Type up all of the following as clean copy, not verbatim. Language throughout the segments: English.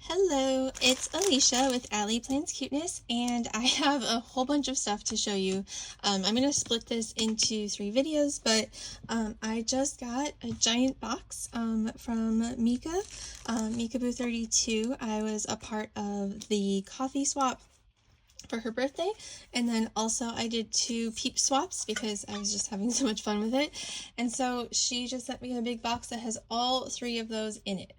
Hello, it's Alicia with Ali.plans.cuteness, and I have a whole bunch of stuff to show you. I'm going to split this into 3 videos, but I just got a giant box from Mika, Mika Boo32. I was a part of the coffee swap for her birthday, and then also I did 2 peep swaps because I was just having so much fun with it, and so she just sent me a big box that has all 3 of those in it.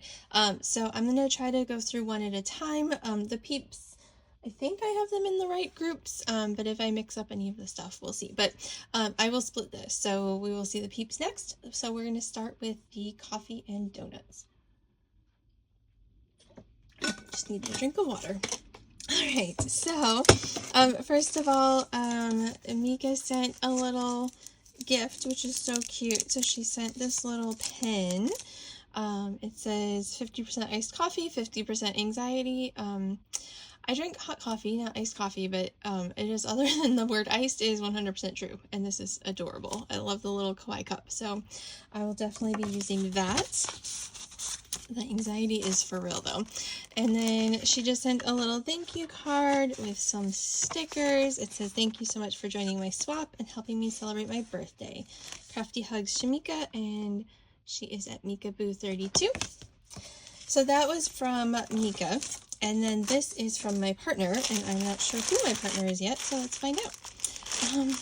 So I'm gonna try to go through one at a time. The peeps, I think I have them in the right groups, but if I mix up any of the stuff, we'll see. But I will split this, so we will see the peeps next. So we're gonna start with the coffee and donuts. Just need a drink of water. Alright, so first of all, Mika sent a little gift, which is so cute. So she sent this little pen. It says 50% iced coffee, 50% anxiety. I drink hot coffee, not iced coffee, but it is, other than the word iced, is 100% true. And this is adorable. I love the little kawaii cup. So I will definitely be using that. The anxiety is for real though. And then she just sent a little thank you card with some stickers. It says, "Thank you so much for joining my swap and helping me celebrate my birthday. Crafty hugs, Shamika," and she is at Mika-Boo32. So that was from Mika. And then this is from my partner, and I'm not sure who my partner is yet, so let's find out.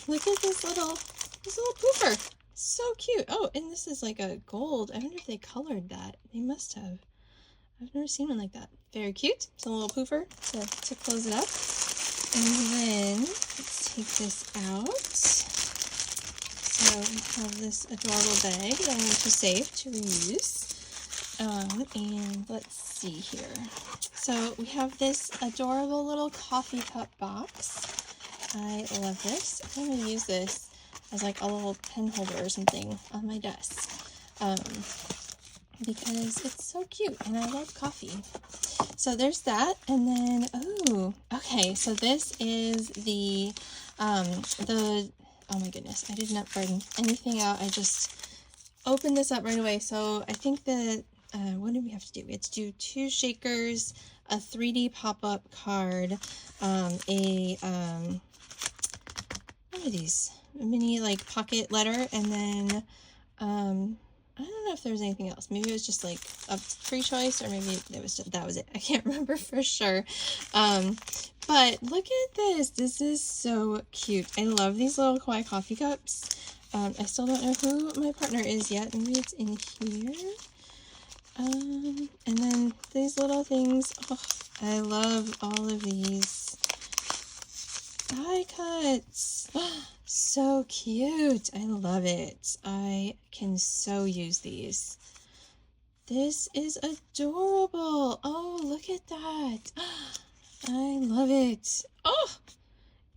Look at this little pooper. So cute. Oh, and this is like a gold. I wonder if they colored that. They must have. I've never seen one like that. Very cute. It's a little pooper to close it up. And then let's take this out. So we have this adorable bag that I'm going to save to reuse. And let's see here. So we have this adorable little coffee cup box. I love this. I'm going to use this as like a little pen holder or something on my desk, because it's so cute and I love coffee. So there's that. And then, oh, okay, so this is the oh my goodness, I did not burn anything out. I just opened this up right away. So I think that, what did we have to do? We had to do 2 shakers, a 3D pop-up card, what are these? A mini like pocket letter, and then I don't know if there was anything else. Maybe it was just like a free choice, or maybe it was just, that was it. I can't remember for sure. But look at this. This is so cute. I love these little kawaii coffee cups. I still don't know who my partner is yet. Maybe it's in here. And then these little things. Oh, I love all of these die cuts. So cute. I love it. I can so use these. This is adorable. Oh, look at that. I love it. Oh,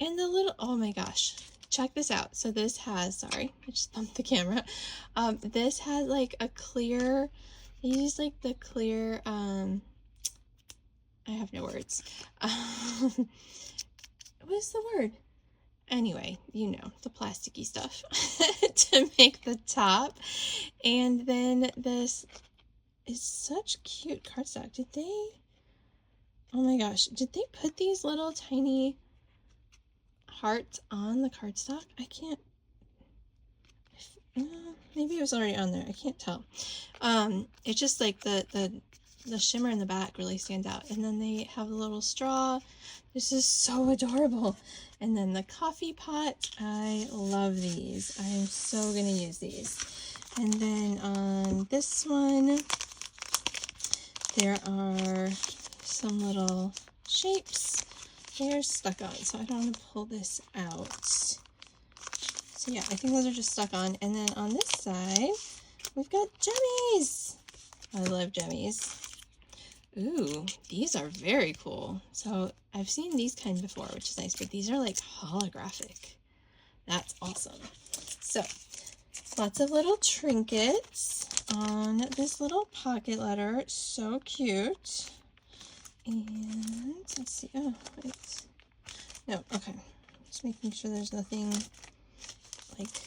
and the little, oh my gosh, check this out. So this has, sorry, I just bumped the camera. This has like a clear, they use like the clear, I have no words. What's the word? Anyway, you know, the plasticky stuff to make the top. And then this is such cute cardstock. Did they, oh my gosh, did they put these little tiny hearts on the cardstock? I can't, maybe it was already on there. I can't tell. It's just like the shimmer in the back really stands out. And then they have a little straw. This is so adorable. And then the coffee pot. I love these. I am so going to use these. And then on this one, there are some little shapes. They're stuck on, so I don't want to pull this out. So yeah, I think those are just stuck on. And then on this side, we've got jemmies. I love jemmies. Ooh, these are very cool. So I've seen these kind before, which is nice, but these are like holographic. That's awesome. So lots of little trinkets on this little pocket letter. So cute. And let's see. Oh, wait. No, okay. Just making sure there's nothing like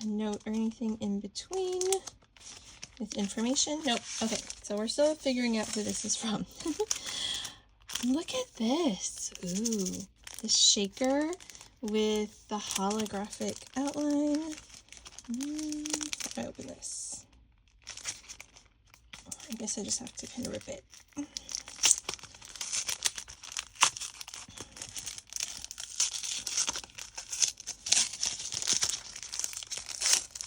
a note or anything in between. with information. Nope. Okay, so we're still figuring out who this is from. Look at this. Ooh, this shaker with the holographic outline. How do I open this? I guess I just have to kind of rip it.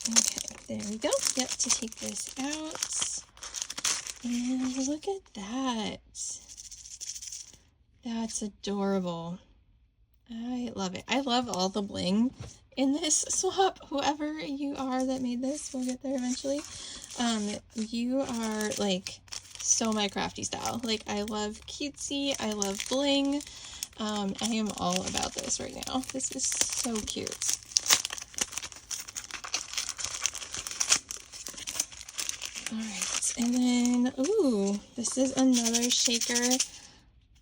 Okay, there we go. Yep, to take this out. And look at that. That's adorable. I love it. I love all the bling in this swap. Whoever you are that made this, we'll get there eventually. You are like so my crafty style. Like, I love cutesy, I love bling. I am all about this right now. This is so cute. All right, and then, ooh, this is another shaker.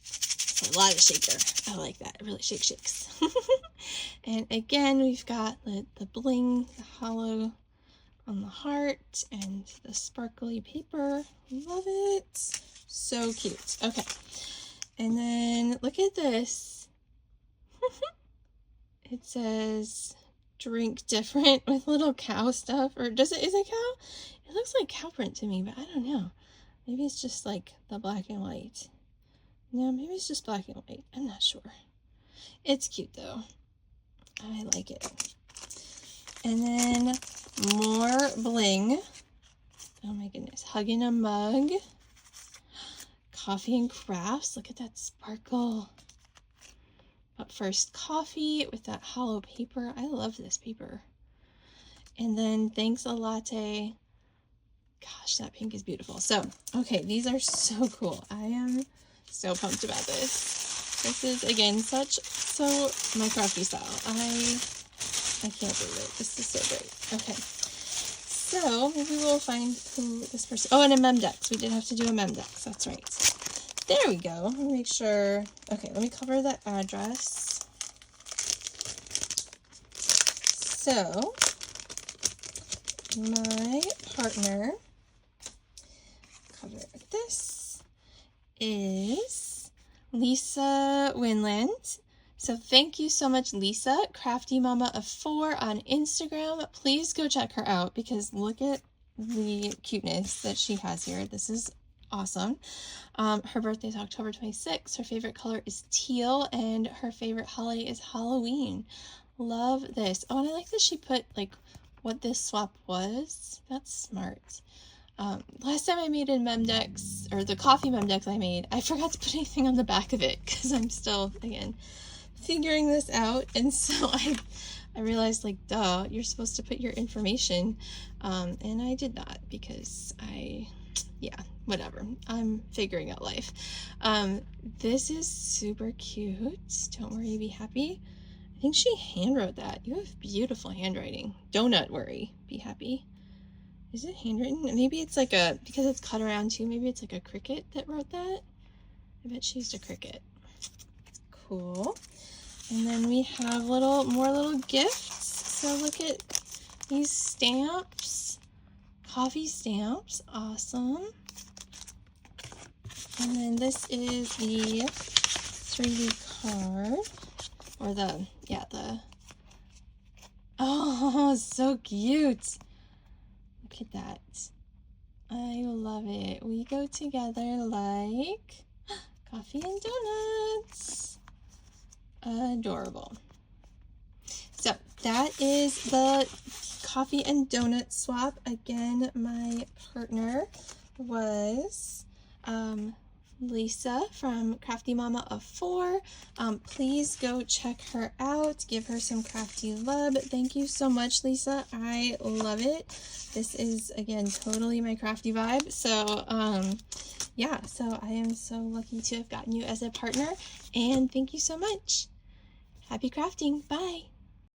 It's a lot of shaker. I like that. It really shakes. And again, we've got the bling, the hollow on the heart, and the sparkly paper. Love it. So cute. Okay. And then look at this. It says drink different with little cow stuff. Or is it cow? It looks like cow print to me, but I don't know. Maybe it's just like the black and white. No, maybe it's just black and white. I'm not sure. It's cute though. I like it. And then more bling. Oh my goodness. Hugging a mug. Coffee and crafts. Look at that sparkle. But first, coffee with that hollow paper. I love this paper. And then thanks a latte. Gosh, that pink is beautiful. So, okay, these are so cool. I am so pumped about this. This is, again, so my crafty style. I can't believe it. This is so great. Okay. So, maybe we'll find who this person... Oh, and a Memdex. We did have to do a Memdex. That's right. There we go. Let me make sure... Okay, let me cover the address. So, my partner, cover this, is Lisa Winland. So thank you so much, Lisa, Crafty Mama of 4 on Instagram. Please go check her out because look at the cuteness that she has here. This is awesome. Her birthday is October 26th. Her favorite color is teal, and her favorite holiday is Halloween. Love this. Oh, and I like that she put like what this swap was. That's smart. Last time I made a Memdex, or the coffee Memdex I made, I forgot to put anything on the back of it because I'm still, again, figuring this out. And so I realized, like, duh, you're supposed to put your information. And I did not because yeah, whatever. I'm figuring out life. This is super cute. Don't worry, be happy. I think she handwrote that. You have beautiful handwriting. Donut worry, be happy. Is it handwritten? Maybe it's like because it's cut around too, maybe it's like a cricket that wrote that. I bet she used a cricket. Cool. And then we have more little gifts. So look at these stamps. Coffee stamps. Awesome. And then this is the 3D card. Or oh, so cute. Look at that. I love it. We go together like coffee and donuts. Adorable. So that is the coffee and donut swap. Again, my partner was Lisa from Crafty Mama of 4. Please go check her out. Give her some crafty love. Thank you so much, Lisa. I love it. This is, again, totally my crafty vibe. So, yeah, so I am so lucky to have gotten you as a partner. And thank you so much. Happy crafting. Bye.